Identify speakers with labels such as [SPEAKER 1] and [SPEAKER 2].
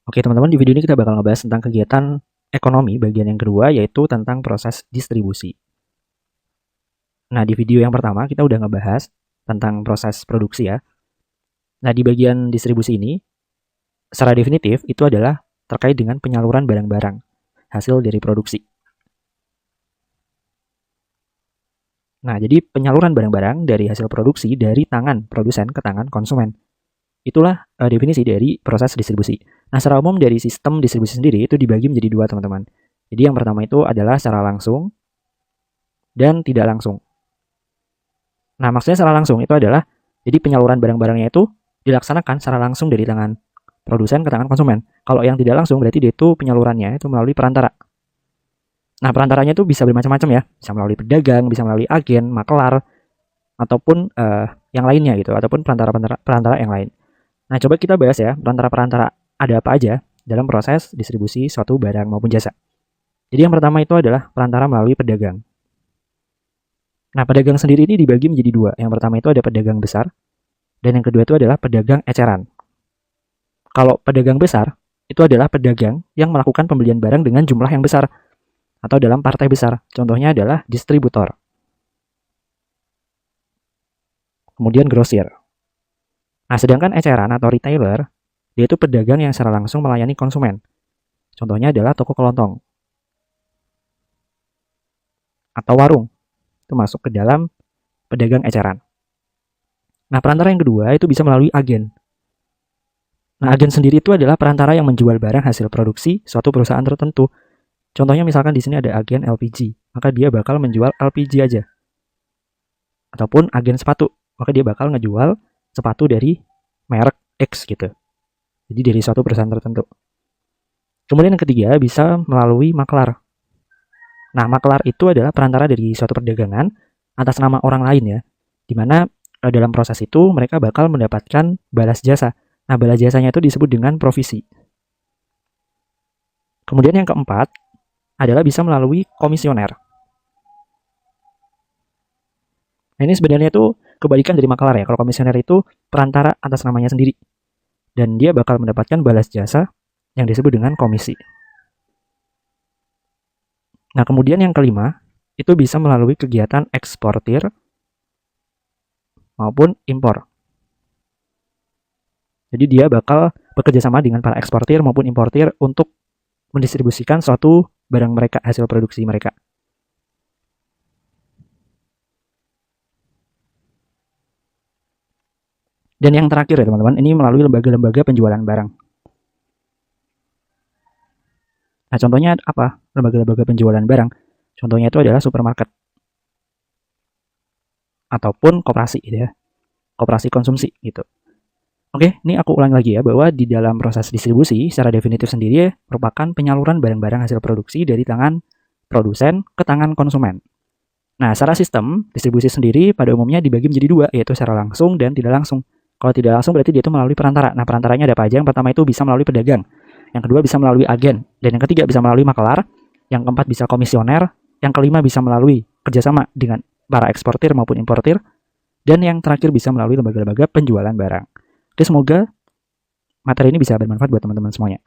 [SPEAKER 1] Oke teman-teman, di video ini kita bakal ngebahas tentang kegiatan ekonomi bagian yang kedua, yaitu tentang proses distribusi. Nah, di video yang pertama kita udah ngebahas tentang proses produksi ya. Nah, di bagian distribusi ini, secara definitif itu adalah terkait dengan penyaluran barang-barang hasil dari produksi. Nah, jadi penyaluran barang-barang dari hasil produksi dari tangan produsen ke tangan konsumen. Itulah definisi dari proses distribusi. Nah, secara umum dari sistem distribusi sendiri itu dibagi menjadi dua, teman-teman. Jadi yang pertama itu adalah secara langsung dan tidak langsung. Nah, maksudnya secara langsung itu adalah jadi penyaluran barang-barangnya itu dilaksanakan secara langsung dari tangan produsen ke tangan konsumen. Kalau yang tidak langsung berarti dia itu penyalurannya itu melalui perantara. Nah, perantaranya itu bisa bermacam-macam ya. Bisa melalui pedagang, bisa melalui agen, makelar, ataupun yang lainnya gitu, ataupun perantara yang lain. Nah, coba kita bahas ya, perantara-perantara ada apa aja dalam proses distribusi suatu barang maupun jasa. Jadi yang pertama itu adalah perantara melalui pedagang. Nah, pedagang sendiri ini dibagi menjadi dua. Yang pertama itu ada pedagang besar, dan yang kedua itu adalah pedagang eceran. Kalau pedagang besar, itu adalah pedagang yang melakukan pembelian barang dengan jumlah yang besar, atau dalam partai besar. Contohnya adalah distributor. Kemudian grosir. Nah, sedangkan eceran atau retailer, dia itu pedagang yang secara langsung melayani konsumen. Contohnya adalah toko kelontong atau warung. Itu masuk ke dalam pedagang eceran. Nah, perantara yang kedua itu bisa melalui agen. Nah, agen sendiri itu adalah perantara yang menjual barang hasil produksi suatu perusahaan tertentu. Contohnya misalkan di sini ada agen LPG, maka dia bakal menjual LPG aja. Ataupun agen sepatu, maka dia bakal ngejual sepatu dari merek X gitu. Jadi dari suatu perusahaan tertentu. Kemudian yang ketiga bisa melalui maklar. Nah, maklar itu adalah perantara dari suatu perdagangan atas nama orang lain ya. Dimana dalam proses itu mereka bakal mendapatkan balas jasa. Nah, balas jasanya itu disebut dengan provisi. Kemudian yang keempat adalah bisa melalui komisioner. Nah, ini sebenarnya itu kebalikan dari maklar ya. Kalau komisioner itu perantara atas namanya sendiri. Dan dia bakal mendapatkan balas jasa yang disebut dengan komisi. Nah, kemudian yang kelima, itu bisa melalui kegiatan eksportir maupun impor. Jadi dia bakal bekerja sama dengan para eksportir maupun importir untuk mendistribusikan suatu barang mereka, hasil produksi mereka. Dan yang terakhir ya teman-teman, ini melalui lembaga-lembaga penjualan barang. Nah, contohnya apa? Lembaga-lembaga penjualan barang. Contohnya itu adalah supermarket. Ataupun koperasi gitu ya. Koperasi konsumsi gitu. Oke, ini aku ulang lagi ya, bahwa di dalam proses distribusi secara definitif sendiri merupakan penyaluran barang-barang hasil produksi dari tangan produsen ke tangan konsumen. Nah, secara sistem distribusi sendiri pada umumnya dibagi menjadi dua, yaitu secara langsung dan tidak langsung. Kalau tidak langsung berarti dia itu melalui perantara. Nah, perantaranya ada apa aja? Yang pertama itu bisa melalui pedagang. Yang kedua bisa melalui agen. Dan yang ketiga bisa melalui maklar. Yang keempat bisa komisioner. Yang kelima bisa melalui kerjasama dengan para eksportir maupun importir. Dan yang terakhir bisa melalui lembaga-lembaga penjualan barang. Oke, semoga materi ini bisa bermanfaat buat teman-teman semuanya.